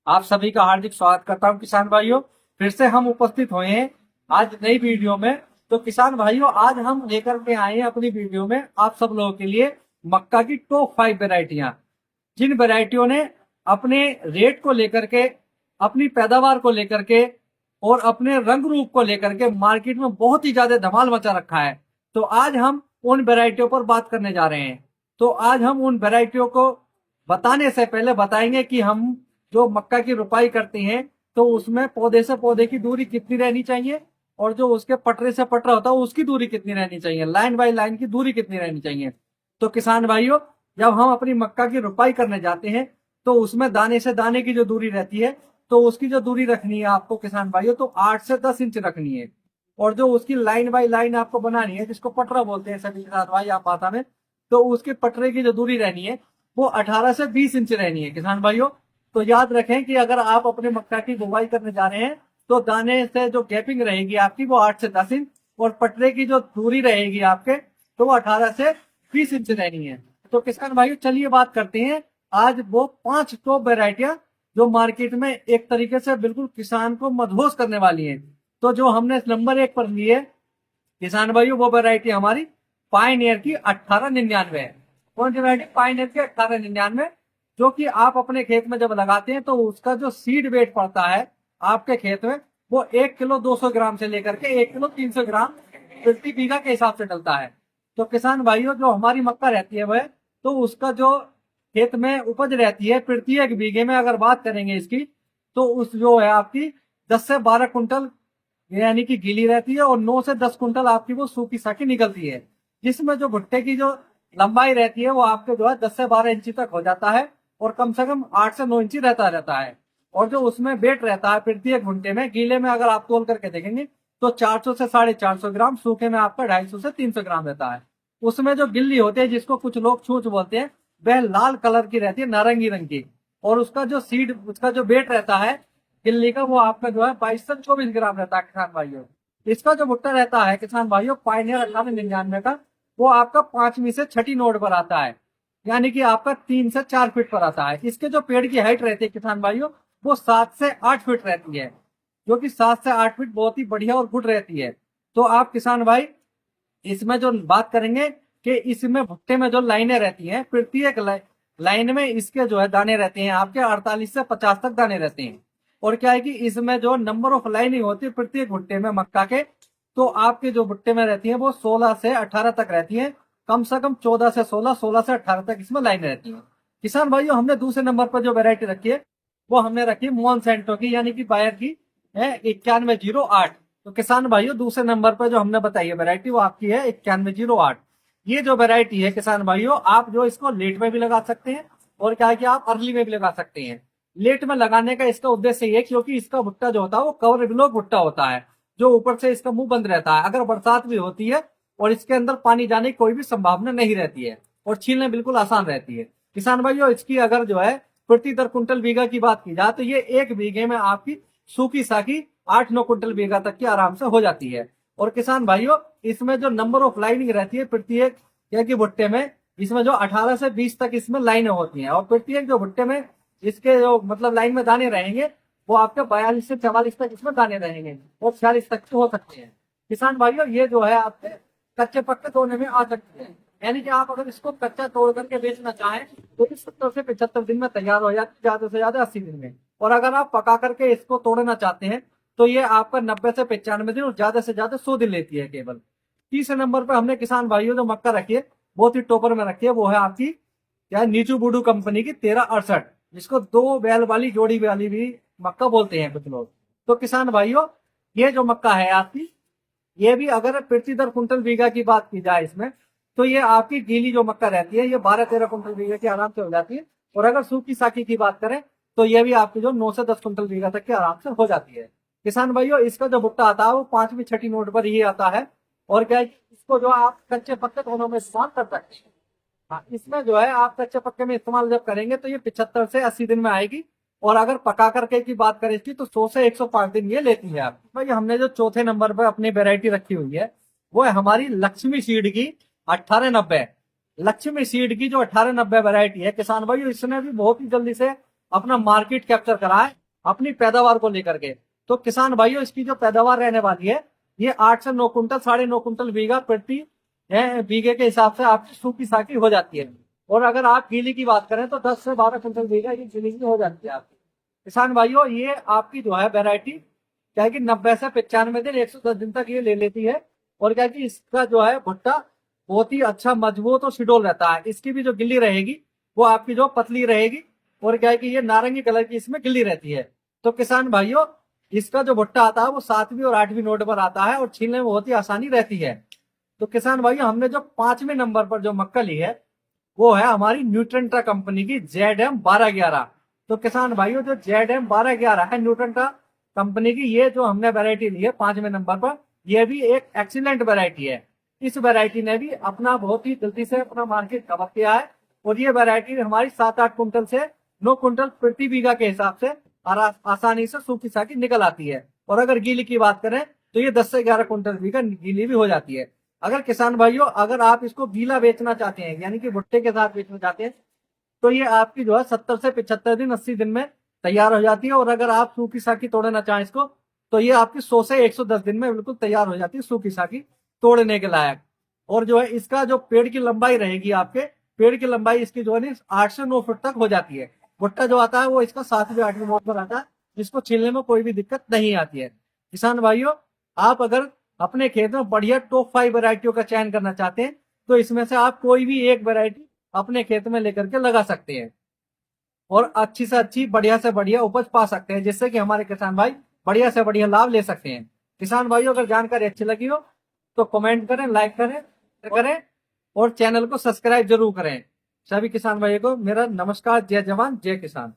आप सभी का हार्दिक स्वागत करता हूं किसान भाइयों। फिर से हम उपस्थित हुए हैं आज नई वीडियो में। तो किसान भाइयों, आज हम लेकर के आए हैं अपनी वीडियो में आप सब लोगों के लिए मक्का की टॉप 5 वेराइटियां, जिन वेराइटियों ने अपने रेट को लेकर के, अपनी पैदावार को लेकर के और अपने रंग रूप को लेकर के मार्केट में बहुत ही ज्यादा धमाल मचा रखा है। तो आज हम उन वेराइटियों पर बात करने जा रहे हैं। तो आज हम उन वेराइटियों को बताने से पहले बताएंगे कि हम जो मक्का की रुपाई करते हैं तो उसमें पौधे से पौधे की दूरी कितनी रहनी चाहिए, और जो उसके पटरे से पटरा होता है उसकी दूरी कितनी रहनी चाहिए, लाइन बाय लाइन की दूरी कितनी रहनी चाहिए। तो किसान भाइयों, जब हम अपनी मक्का की रुपाई करने जाते हैं तो उसमें दाने से दाने की जो दूरी रहती है, तो उसकी जो दूरी रखनी है आपको किसान भाइयों, तो 8 से 10 इंच रखनी है। और जो उसकी लाइन बाय लाइन आपको बनानी है, जिसको पटरा बोलते हैं सभी किसान भाई आप भाषा में, तो उसके पटरे की जो दूरी रहनी है वो 18 से 20 इंच रहनी है किसान भाइयों। तो याद रखें कि अगर आप अपने मक्का की बुवाई करने जा रहे हैं तो दाने से जो गैपिंग रहेगी आपकी वो 8 से 10 इंच, और पटरे की जो दूरी रहेगी आपके तो वो 18 से 20 इंच रहनी है। तो किसान भाइयों, चलिए बात करते हैं आज वो 5 टॉप वेराइटियां जो मार्केट में एक तरीके से बिल्कुल किसान को मदहोश करने वाली है। तो जो हमने नंबर 1 पर ली है किसान भाइयों, वो वेराइटी हमारी पायनियर की 1899 है। कौन सी वैरायटी? पायनियर की 1899, जो कि आप अपने खेत में जब लगाते हैं तो उसका जो सीड वेट पड़ता है आपके खेत में वो 1 किलो 200 ग्राम से लेकर के 1 किलो 300 ग्राम प्रति बीघा के हिसाब से डलता है। तो किसान भाइयों, जो हमारी मक्का रहती है वह, तो उसका जो खेत में उपज रहती है प्रति एक बीघे में अगर बात करेंगे इसकी, तो उस जो है आपकी 10 से 12 कुंटल यानी कि गीली रहती है, और 9 से 10 कुंटल आपकी वो सूखी साखी निकलती है। जिसमें जो भुट्टे की जो लंबाई रहती है वो आपके जो है 10 से 12 इंची तक हो जाता है, और कम से कम 8 से 9 इंची रहता है। और जो उसमें वेट रहता है प्रति एक घंटे में, गीले में अगर आप तोल करके देखेंगे तो 400 से 450 ग्राम, सूखे में आपका 250 से 300 ग्राम रहता है। उसमें जो गिल्ली होती है, जिसको कुछ लोग छूछ बोलते हैं, वह लाल कलर की रहती है, नारंगी रंग की। और उसका जो सीड, उसका जो वेट रहता है गिल्ली का, वो आपका जो है 22 से 24 ग्राम रहता है किसान भाइयों। इसका जो भुट्टा रहता है किसान भाइयों पायनियर 1899 का, वो आपका 5वीं से 6ठी नोट पर आता है, यानी कि आपका 3 से 4 फीट पर आता है। इसके जो पेड़ की हाइट रहती है किसान भाइयों, वो 7 से 8 फीट रहती है, जो कि 7 से 8 फीट बहुत ही बढ़िया और गुड रहती है। तो आप किसान भाई, इसमें जो बात करेंगे कि इसमें भुट्टे में जो लाइनें रहती हैं, प्रत्येक लाइन में इसके जो है दाने रहते हैं आपके 48 से 50 तक दाने रहते हैं। और क्या है कि इसमें जो नंबर ऑफ लाइनिंग होती है प्रत्येक भुट्टे में मक्का के, तो आपके जो भुट्टे में रहती है वो 16 से 18 तक रहती है, कम से कम 14 से 16, 16 से 18 तक इसमें लाइनें रहती है। किसान भाइयों, हमने दूसरे नंबर पर जो वेरायटी रखी है वो हमने रखी मोनसेंटो की, यानी कि बायर की है 9108। तो किसान भाइयों, दूसरे नंबर पर जो हमने बताई है वेरायटी वो आपकी है 9108। ये जो वेरायटी है किसान भाइयों, आप जो इसको लेट में भी लगा सकते हैं, और क्या है कि आप अर्ली में भी लगा सकते हैं। लेट में लगाने का इसका उद्देश्य ये है क्योंकि इसका भुट्टा जो होता है वो कवर बिलो भुट्टा होता है, जो ऊपर से इसका मुंह बंद रहता है। अगर बरसात भी होती है और इसके अंदर पानी जाने की कोई भी संभावना नहीं रहती है, और छीलने बिल्कुल आसान रहती है। किसान भाइयों, इसकी अगर जो है प्रति दर कुंटल बीघा की बात की जाए तो ये एक बीघे में आपकी सूखी साखी 8-9 कुंटल बीघा तक की आराम से हो जाती है। और किसान भाइयों, इसमें जो नंबर ऑफ लाइनिंग रहती है प्रत्येक के भुट्टे में, इसमें जो 18 से 20 तक इसमें लाइनें होती हैं, और प्रत्येक जो भुट्टे में इसके जो मतलब लाइन में दाने रहेंगे वो आपके 42 से 44 तक इसमें दाने रहेंगे, और 46 तक के हो सकते हैं। किसान भाइयों, ये जो है आपके कच्चे पक्के तोड़ने में आ सकते हैं, यानी कि आप अगर इसको कच्चा तोड़ करके बेचना चाहें तो 70 से 75 दिन में तैयार हो जाती है, ज्यादा से ज्यादा 80 दिन में। और अगर आप पका करके इसको तोड़ना चाहते हैं तो ये आपका 90 से 95 दिन और ज्यादा से ज्यादा 100 दिन लेती है केवल। तीसरे नंबर पर हमने किसान भाइयों जो मक्का रखी है, बहुत ही टॉपर में रखी है, वो है आपकी क्या, नीचू बूडू कंपनी की 1368, जिसको 2 बैल वाली जोड़ी वाली भी मक्का बोलते हैं कुछ लोग। तो किसान भाइयों, ये जो मक्का है आपकी, ये भी अगर प्रति दर कुंटल बीघा की बात की जाए इसमें, तो ये आपकी गीली जो मक्का रहती है ये 12-13 कुंटल बीघा की आराम से हो जाती है। और अगर सूखी साखी की बात करें तो ये भी आपकी जो 9 से 10 कुंटल बीघा तक की आराम से हो जाती है। किसान भाइयों, इसका जो भुट्टा आता है वो 5वीं 6ठी नोट पर ही आता है, और क्या है इसको जो आप कच्चे पक्के दोनों में इस्तेमाल कर सकते हैं। हाँ, इसमें जो है आप कच्चे पक्के में इस्तेमाल जब करेंगे तो ये 75 से 80 दिन में आएगी, और अगर पका करके की बात करें इसकी तो 100 से 105 दिन ये लेती है आप। भाई, हमने जो चौथे नंबर पर अपनी वेरायटी रखी हुई है वो है हमारी लक्ष्मी सीड की 1890। लक्ष्मी सीड की जो 1890 वेरायटी है किसान भाई, इसने भी बहुत ही जल्दी से अपना मार्केट कैप्चर करा है अपनी पैदावार को लेकर के। तो किसान भाइयों इसकी जो पैदावार रहने वाली है ये 8 से 9 कुंटल 9.5 कुंटल बीघा प्रति बीघे के हिसाब से आपकी सूखी साखी हो जाती है। और अगर आप गीली की बात करें तो 10 से 12 कुंटल बीघा की गीली की हो जाती है आपकी। किसान भाइयों ये आपकी जो है वेरायटी क्या है कि 90 से 95 दिन 110 दिन तक ये ले लेती है। और क्या है कि इसका जो है भुट्टा बहुत ही अच्छा मजबूत और शिडोल रहता है। इसकी भी जो गिल्ली रहेगी वो आपकी जो पतली रहेगी और क्या है कि ये नारंगी कलर की इसमें गिल्ली रहती है। तो किसान भाइयों इसका जो भुट्टा आता है वो 7वीं और 8वीं नोट पर आता है और छीलने में बहुत ही आसानी रहती है। तो किसान भाइयों हमने जो 5वें नंबर पर जो मक्का ली है वो है हमारी न्यूट्रेंटा कंपनी की ZM 1211। तो किसान भाइयों जो ZM 1211 है न्यूट्रेंटा कंपनी की, ये जो हमने वैरायटी ली है 5वें नंबर पर, यह भी एक एक्सीलेंट वैरायटी है। इस वैरायटी ने भी अपना बहुत ही जल्दी से अपना मार्केट कवर किया है और ये वैरायटी हमारी 7-8 कुंटल से 9 कुंटल प्रति बीघा के हिसाब से आसानी से सूखी साखी निकल आती है। और अगर गीली की बात करें तो ये 10 से 11 कुंटल बीघा गीली भी हो जाती है। अगर किसान भाइयों अगर आप इसको गीला बेचना चाहते हैं यानी कि भुट्टे के साथ बेचना चाहते हैं तो ये आपकी जो है 70 से 75 दिन 80 दिन में तैयार हो जाती है। और अगर आप सूखी साखी तोड़ना चाहें इसको तो ये आपकी 100 से 110 दिन में बिल्कुल तैयार हो जाती है सूखी साखी तोड़ने के लायक। और जो है इसका जो पेड़ की लंबाई रहेगी आपके पेड़ की लंबाई इसकी जो है 8 से 9 फुट तक हो जाती है। भुट्टा जो आता है वो इसका 7वीं 8वीं नोट पर आता है, जिसको छीलने में कोई भी दिक्कत नहीं आती है। किसान भाइयों आप अगर अपने खेत में बढ़िया टॉप 5 वैरायटियों का चयन करना चाहते हैं तो इसमें से आप कोई भी एक वैरायटी अपने खेत में लेकर के लगा सकते हैं और अच्छी से अच्छी बढ़िया से बढ़िया उपज पा सकते हैं, जिससे कि हमारे किसान भाई बढ़िया से बढ़िया लाभ ले सकते हैं। किसान भाइयों अगर जानकारी अच्छी लगी हो तो कमेंट करें, लाइक करें और चैनल को सब्सक्राइब जरूर करें। सभी किसान भाइयों को मेरा नमस्कार। जय जवान जय किसान।